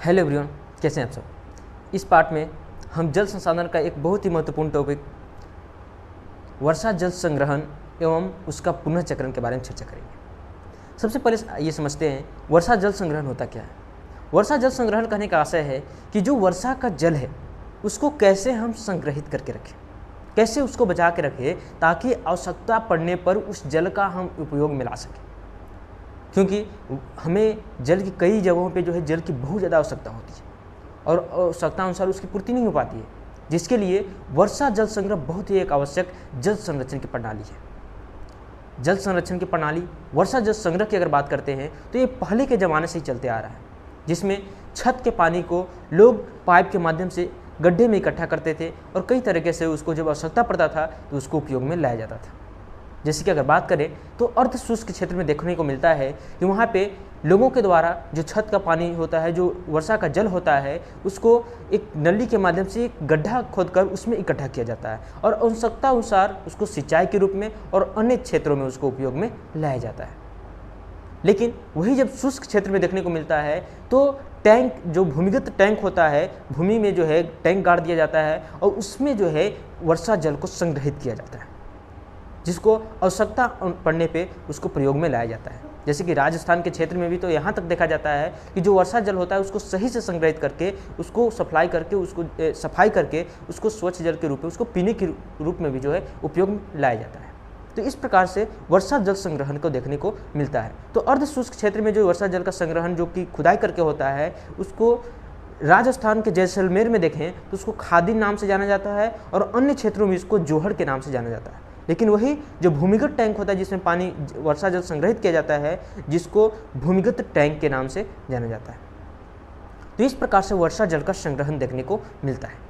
Hello everyone, कैसे हैं आप सब। इस पार्ट में हम जल संसाधन का एक बहुत ही महत्वपूर्ण टॉपिक वर्षा जल संग्रहण एवं उसका पुनर्चक्रण के बारे में चर्चा करेंगे। सबसे पहले ये समझते हैं वर्षा जल संग्रहण होता क्या है। वर्षा जल संग्रहण कहने का आशय है कि जो वर्षा का जल है उसको कैसे हम संग्रहित करके रखें, कैसे उसको बचा के रखें ताकि आवश्यकता पड़ने पर उस जल का हम उपयोग में ला सकें। क्योंकि हमें जल की कई जगहों पे जो है जल की बहुत ज़्यादा आवश्यकता होती है और आवश्यकता अनुसार उसकी पूर्ति नहीं हो पाती है, जिसके लिए वर्षा जल संग्रह बहुत ही एक आवश्यक जल संरक्षण की प्रणाली है। जल संरक्षण की प्रणाली वर्षा जल संग्रह की अगर बात करते हैं तो ये पहले के ज़माने से ही चलते आ रहा है, जिसमें छत के पानी को लोग पाइप के माध्यम से गड्ढे में इकट्ठा करते थे और कई तरीके से उसको जब आवश्यकता पड़ता था तो उसको उपयोग में लाया जाता था। जैसे कि अगर बात करें तो अर्ध शुष्क क्षेत्र में देखने को मिलता है कि वहाँ पे लोगों के द्वारा जो छत का पानी होता है, जो वर्षा का जल होता है, उसको एक नली के माध्यम से एक गड्ढा खोदकर उसमें इकट्ठा किया जाता है और आवश्यकता अनुसार उसको सिंचाई के रूप में और अन्य क्षेत्रों में उसको उपयोग में लाया जाता है। लेकिन वही जब शुष्क क्षेत्र में देखने को मिलता है तो टैंक, जो भूमिगत टैंक होता है, भूमि में जो है टैंक गाड़ दिया जाता है और उसमें जो है वर्षा जल को संग्रहित किया जाता है, जिसको आवश्यकता पड़ने पे उसको प्रयोग में लाया जाता है। जैसे कि राजस्थान के क्षेत्र में भी तो यहाँ तक देखा जाता है कि जो वर्षा जल होता है उसको सही से संग्रहित करके उसको सप्लाई करके उसको सफाई करके उसको स्वच्छ जल के रूप में, उसको पीने के रूप में भी जो है उपयोग में लाया जाता है। तो इस प्रकार से वर्षा जल संग्रहण को देखने को मिलता है। तो अर्ध शुष्क क्षेत्र में जो वर्षा जल का संग्रहण जो कि खुदाई करके होता है, उसको राजस्थान के जैसलमेर में देखें तो उसको खादी नाम से जाना जाता है और अन्य क्षेत्रों में इसको जोहड़ के नाम से जाना जाता है। लेकिन वही जो भूमिगत टैंक होता है जिसमें पानी वर्षा जल संग्रहित किया जाता है, जिसको भूमिगत टैंक के नाम से जाना जाता है। तो इस प्रकार से वर्षा जल का संग्रहण देखने को मिलता है।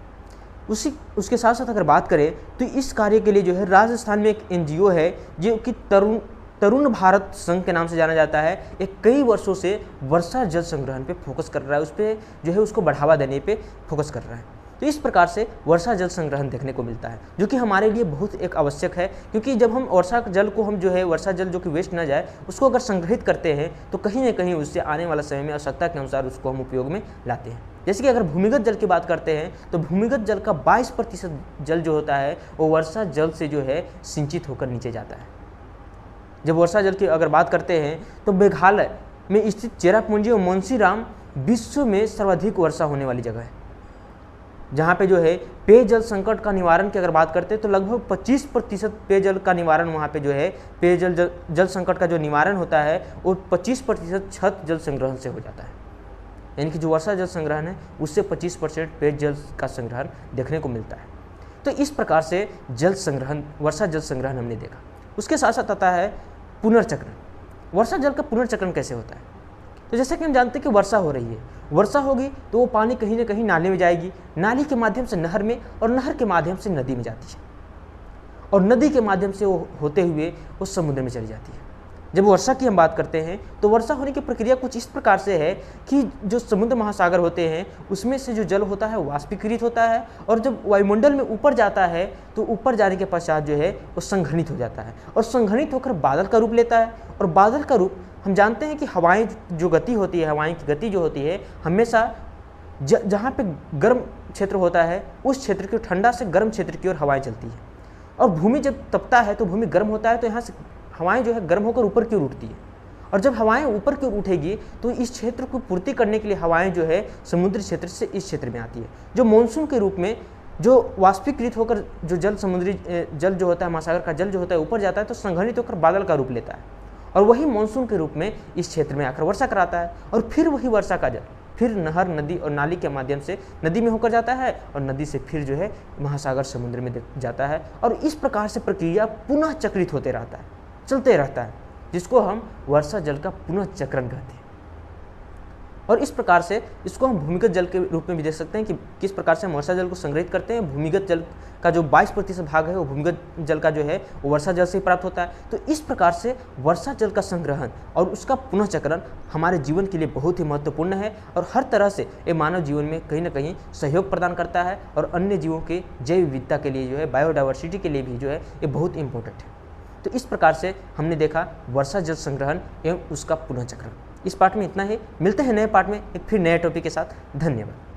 उसके साथ साथ अगर बात करें तो इस कार्य के लिए जो है राजस्थान में एक एनजीओ है जो कि तरुण भारत संघ के नाम से जाना जाता है। एक कई वर्षों से वर्षा जल संग्रहण पे फोकस कर रहा है, उस पर जो है उसको बढ़ावा देने पे फोकस कर रहा है। तो इस प्रकार से वर्षा जल संग्रहण देखने को मिलता है, जो कि हमारे लिए बहुत एक आवश्यक है। क्योंकि जब हम वर्षा जल को हम जो है वर्षा जल जो कि वेस्ट ना जाए उसको अगर संग्रहित करते हैं तो कहीं ना कहीं उससे आने वाला समय में आवश्यकता के अनुसार उसको हम उपयोग में लाते हैं। जैसे कि अगर भूमिगत जल की बात करते हैं तो भूमिगत जल का 22% जल जो होता है वो वर्षा जल से जो है सिंचित होकर नीचे जाता है। जब वर्षा जल की अगर बात करते हैं तो मेघालय में स्थित चेरापूंजी और मोंसीराम विश्व में सर्वाधिक वर्षा होने वाली जगह है, जहाँ पे जो है पेयजल संकट का निवारण की अगर बात करते हैं तो लगभग 25% पेयजल का निवारण वहाँ पे जो है पेयजल जल संकट का जो निवारण होता है वो 25% छत जल संग्रहण से हो जाता है। यानी कि जो वर्षा जल संग्रहण है उससे 25% पेयजल का संग्रहण देखने को मिलता है। तो इस प्रकार से जल संग्रहण, वर्षा जल संग्रहण हमने देखा। उसके साथ साथ आता है पुनर्चक्रण। वर्षा जल का पुनर्चक्रण कैसे होता है? तो जैसे कि हम जानते हैं कि वर्षा हो रही है, वर्षा होगी तो वो पानी कहीं ना कहीं नाले में जाएगी, नाली के माध्यम से नहर में और नहर के माध्यम से नदी में जाती है और नदी के माध्यम से वो होते हुए वो समुद्र में चली जाती है। जब वर्षा की हम बात करते हैं तो वर्षा होने की प्रक्रिया कुछ इस प्रकार से है कि जो समुद्र महासागर होते हैं उसमें से जो जल होता है वाष्पीकृत होता है और जब वायुमंडल में ऊपर जाता है तो ऊपर जाने के पश्चात जो है वो संघनित हो जाता है और संघनित होकर बादल का रूप लेता है। और बादल का रूप हम जानते हैं कि हवाएं जो गति होती है, हवाएं की गति जो होती है हमेशा जहाँ पे गर्म क्षेत्र होता है उस क्षेत्र की ठंडा से गर्म क्षेत्र की ओर हवाएं चलती है। और भूमि जब तपता है तो भूमि गर्म होता है तो यहाँ से हवाएं जो है गर्म होकर ऊपर की ओर उठती है और जब हवाएं ऊपर की ओर उठेगी तो इस क्षेत्र को पूर्ति करने के लिए हवाएं जो है समुद्री क्षेत्र से इस क्षेत्र में आती है, जो मानसून के रूप में जो वाष्पीकृत होकर जो जल समुद्री जल जो होता है, महासागर का जल जो होता है ऊपर जाता है तो संघनित होकर बादल का रूप लेता है और वही मानसून के रूप में इस क्षेत्र में आकर वर्षा कराता है। और फिर वही वर्षा का जल फिर नहर, नदी और नाली के माध्यम से नदी में होकर जाता है और नदी से फिर जो है महासागर समुद्र में जाता है और इस प्रकार से प्रक्रिया पुनः चक्रित होते रहता है, चलते रहता है, जिसको हम वर्षा जल का पुनर्चक्रण कहते हैं। और इस प्रकार से इसको हम भूमिगत जल के रूप में भी देख सकते हैं कि किस प्रकार से हम वर्षा जल को संग्रहित करते हैं। भूमिगत जल का जो 22% भाग है वो भूमिगत जल का जो है वो वर्षा जल से ही प्राप्त होता है। तो इस प्रकार से वर्षा जल का संग्रहण और उसका पुनःचक्रण हमारे जीवन के लिए बहुत ही महत्वपूर्ण है और हर तरह से ये मानव जीवन में कहीं ना कहीं सहयोग प्रदान करता है और अन्य जीवों के जैव विविधता के लिए जो है, बायोडाइवर्सिटी के लिए भी जो है ये बहुत इंपॉर्टेंट है। तो इस प्रकार से हमने देखा वर्षा जल संग्रहण एवं उसका पुनःचक्रण। इस पार्ट में इतना ही, मिलते हैं नए पार्ट में एक फिर नए टॉपिक के साथ। धन्यवाद।